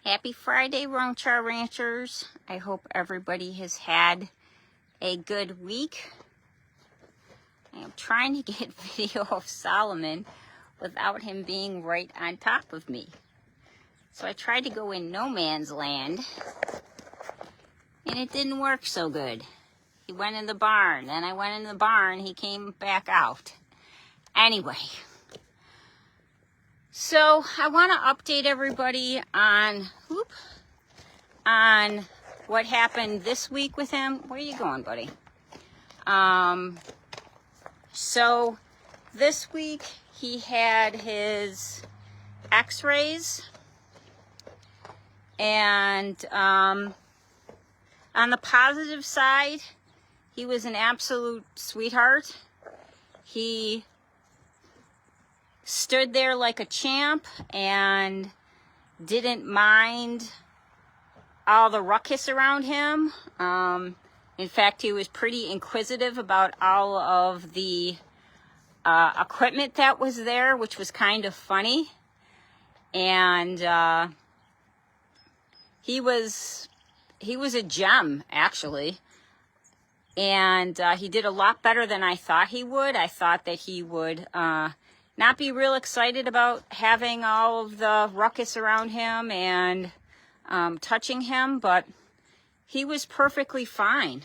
Happy Friday, Roanchar Ranchers. I hope everybody has had a good week. I am trying to get video of Solomon without him being right on top of me. So I tried to go in no man's land, and it didn't work so good. He went in the barn, then I went in the barn, he came back out. Anyway. So I want to update everybody on what happened this week with him. Where are you going, buddy? So this week he had his Xrays, and on the positive side, he was an absolute sweetheart. He stood there like a champ and didn't mind all the ruckus around him. In fact, he was pretty inquisitive about all of the equipment that was there, which was kind of funny. And he was a gem, actually. And he did a lot better than I thought he would. I thought that he would not be real excited about having all of the ruckus around him and touching him, but he was perfectly fine.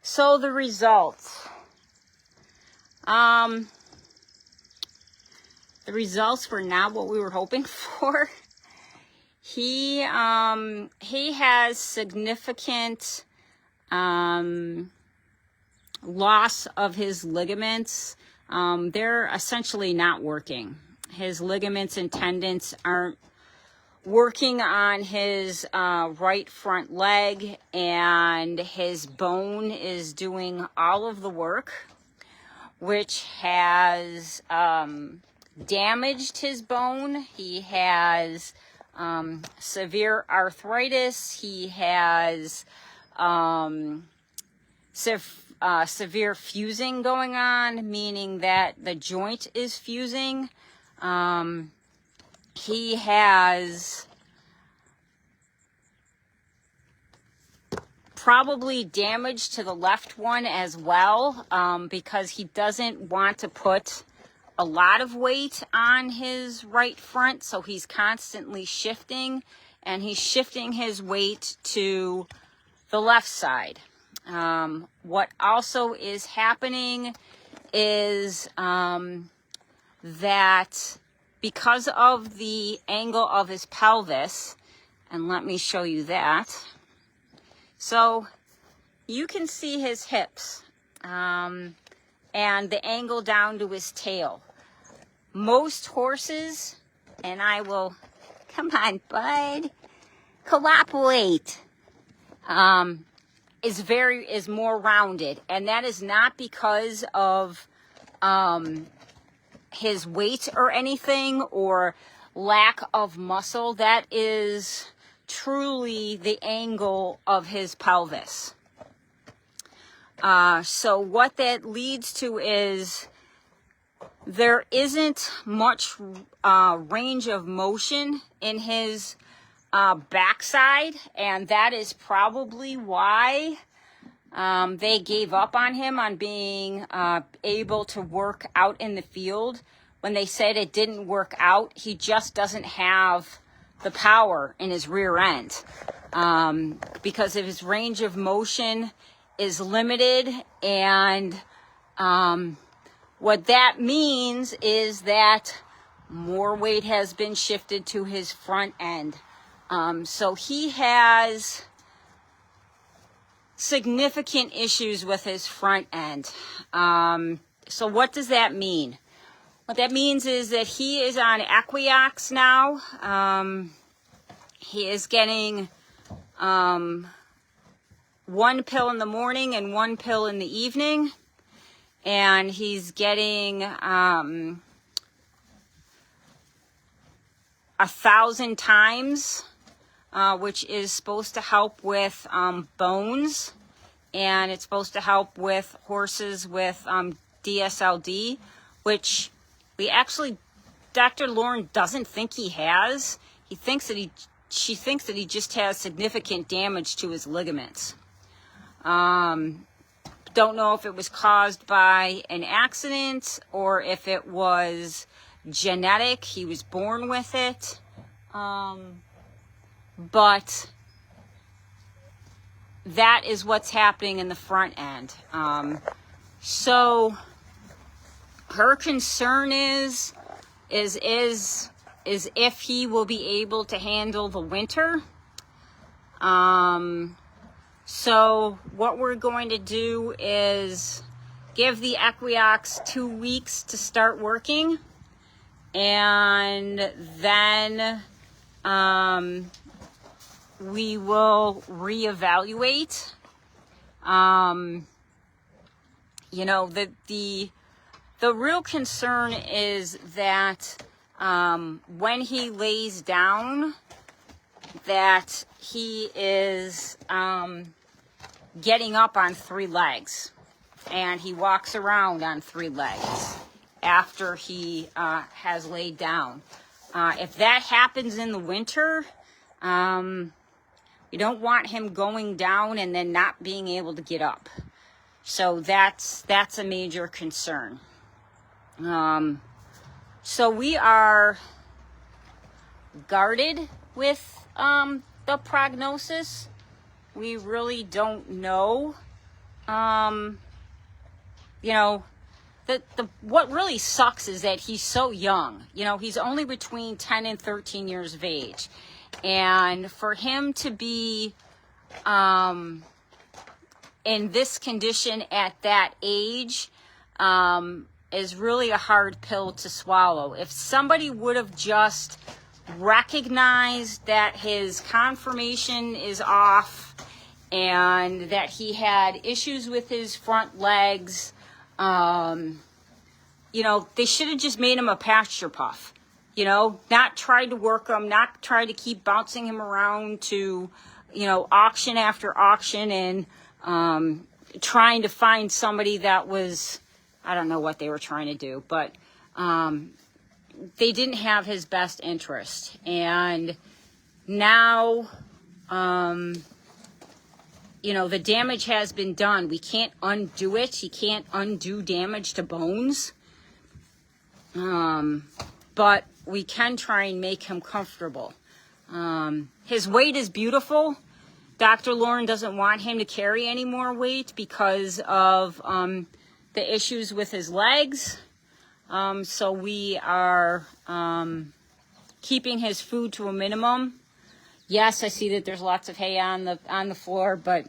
So the results. The results were not what we were hoping for. He has significant loss of his ligaments. They're essentially not working. His ligaments and tendons aren't working on his right front leg, and his bone is doing all of the work, which has damaged his bone. He has severe arthritis. He has severe fusing going on, meaning that the joint is fusing. He has probably damage to the left one as well, because he doesn't want to put a lot of weight on his right front, so he's constantly shifting, and he's shifting his weight to the left side. What also is happening is that because of the angle of his pelvis, and let me show you that. So you can see his hips and the angle down to his tail. Most horses, and I will, come on, bud, cooperate, is more rounded, and that is not because of his weight or anything, or lack of muscle. That is truly the angle of his pelvis. So what that leads to is there isn't much range of motion in his backside, and that is probably why they gave up on him on being able to work out in the field. When they said it didn't work out, he just doesn't have the power in his rear end, because of his range of motion is limited. And what that means is that more weight has been shifted to his front end. So he has significant issues with his front end. So what does that mean? What that means is that he is on Equiox now. He is getting one pill in the morning and one pill in the evening. And he's getting 1,000 times, which is supposed to help with bones, and it's supposed to help with horses with DSLD, which we actually, Dr. Lauren doesn't think he has. she thinks that he just has significant damage to his ligaments. Don't know if it was caused by an accident or if it was genetic. He was born with it. But that is what's happening in the front end. So her concern is if he will be able to handle the winter. So what we're going to do is give the Equiox 2 weeks to start working, and then we will reevaluate. You know, the real concern is that when he lays down, that he is getting up on 3 legs, and he walks around on 3 legs after he has laid down. If that happens in the winter, you don't want him going down and then not being able to get up. So that's a major concern. So we are guarded with the prognosis. We really don't know. You know, what really sucks is that he's so young. You know, he's only between 10 and 13 years of age. And for him to be in this condition at that age is really a hard pill to swallow. If somebody would have just recognized that his conformation is off and that he had issues with his front legs, you know, they should have just made him a pasture puff. You know, not tried to work him, not tried to keep bouncing him around to, you know, auction after auction and trying to find somebody that was, I don't know what they were trying to do, but they didn't have his best interest. And now, you know, the damage has been done. We can't undo it. He can't undo damage to bones. But we can try and make him comfortable. His weight is beautiful. Dr. Lauren doesn't want him to carry any more weight because of the issues with his legs. So we are keeping his food to a minimum. Yes, I see that there's lots of hay on the floor, but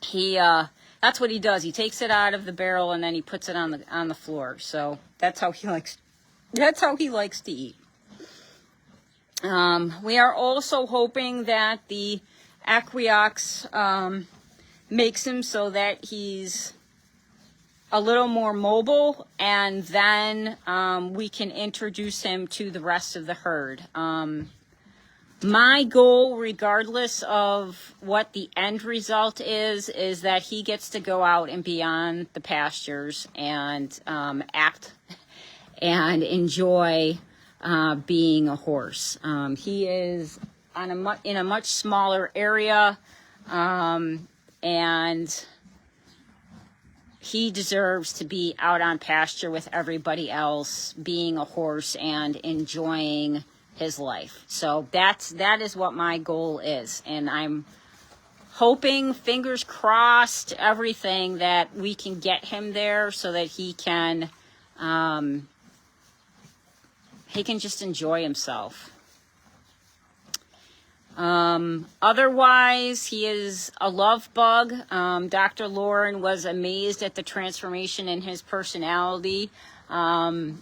he that's what he does. He takes it out of the barrel and then he puts it on the floor. So that's how he likes to eat. We are also hoping that the Equiox makes him so that he's a little more mobile, and then we can introduce him to the rest of the herd. My goal, regardless of what the end result is that he gets to go out and be on the pastures and act and enjoy being a horse. He is in a much smaller area, and he deserves to be out on pasture with everybody else, being a horse and enjoying his life. So that is what my goal is, and I'm hoping, fingers crossed, everything, that we can get him there so that he can just enjoy himself. Otherwise, he is a love bug. Dr. Lauren was amazed at the transformation in his personality. When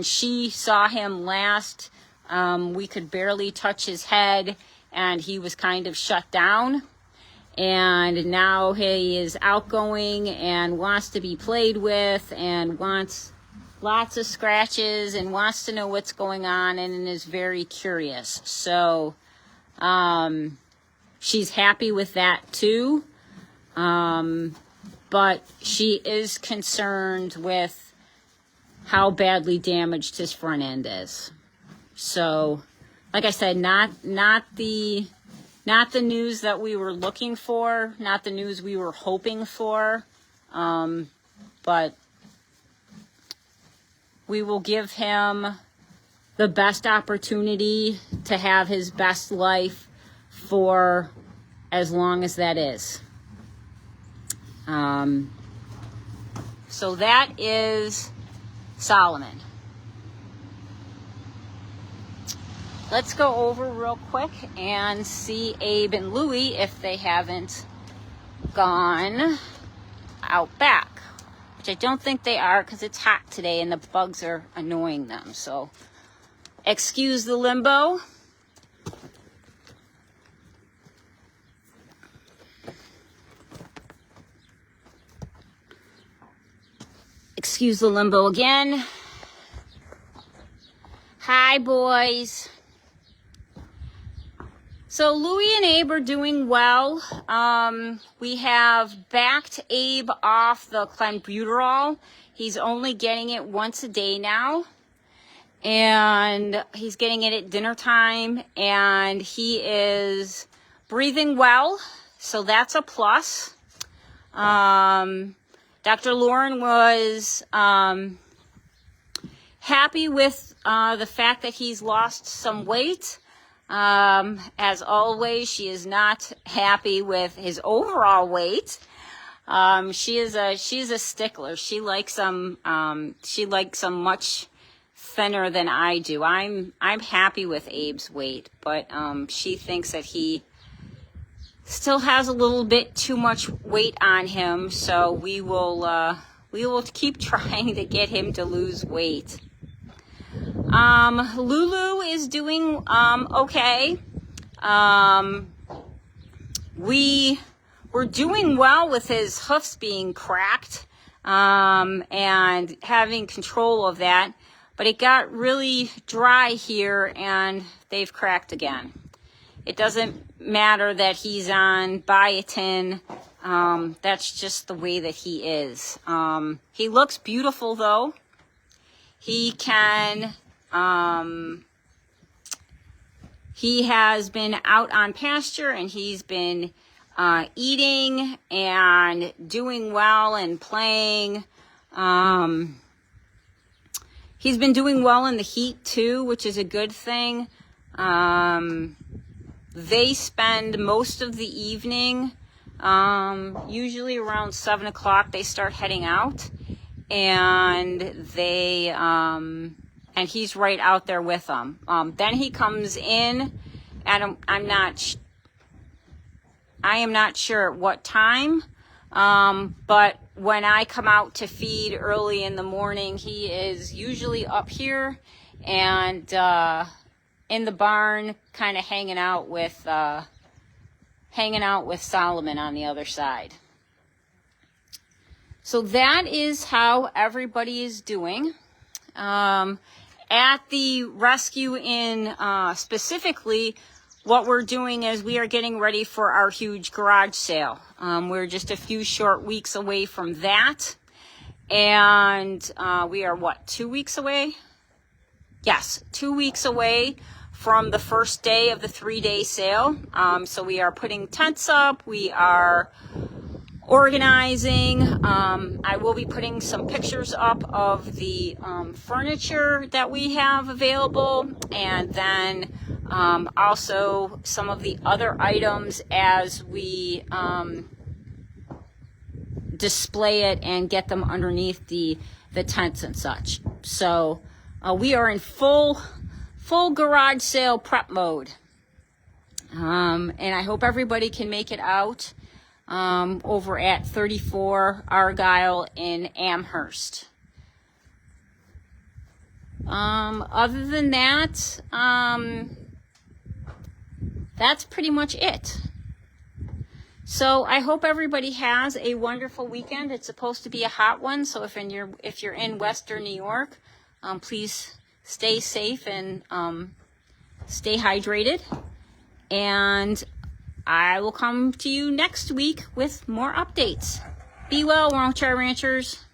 she saw him last, we could barely touch his head, and he was kind of shut down. And now he is outgoing and wants to be played with and wants lots of scratches and wants to know what's going on and is very curious. So she's happy with that too. But she is concerned with how badly damaged his front end is. So like I said, not the news that we were looking for, not the news we were hoping for, but we will give him the best opportunity to have his best life for as long as that is. So that is Solomon. Let's go over real quick and see Abe and Louie if they haven't gone out back, which I don't think they are because it's hot today and the bugs are annoying them. So excuse the limbo. Excuse the limbo again. Hi, boys. So Louie and Abe are doing well. We have backed Abe off the clenbuterol. He's only getting it once a day now. And he's getting it at dinner time. And he is breathing well. So that's a plus. Dr. Lauren was happy with the fact that he's lost some weight. As always, she is not happy with his overall weight. She's a stickler. She likes them much thinner than I do. I'm happy with Abe's weight, but she thinks that he still has a little bit too much weight on him. So we will keep trying to get him to lose weight. Lulu is doing okay. We were doing well with his hoofs being cracked and having control of that, but it got really dry here and they've cracked again. It doesn't matter that he's on biotin. That's just the way that he is. He looks beautiful though. He can, he has been out on pasture and he's been eating and doing well and playing. He's been doing well in the heat too, which is a good thing. They spend most of the evening, usually around 7 o'clock, they start heading out. And they, and he's right out there with them. Then he comes in, and I am not sure at what time, but when I come out to feed early in the morning, he is usually up here and in the barn, kind of hanging out with Solomon on the other side. So that is how everybody is doing. At the rescue inn specifically, what we're doing is we are getting ready for our huge garage sale. We're just a few short weeks away from that. And we are, 2 weeks away? Yes, 2 weeks away from the first day of the 3-day sale. So we are putting tents up. We are organizing. I will be putting some pictures up of the furniture that we have available, and then also some of the other items as we display it and get them underneath the tents and such. So we are in full garage sale prep mode, and I hope everybody can make it out over at 34 Argyle in Amherst. Other than that, that's pretty much it. So I hope everybody has a wonderful weekend. It's supposed to be a hot one, so if you're in Western New York, please stay safe and stay hydrated. And I will come to you next week with more updates. Be well, Roanchar Ranchers.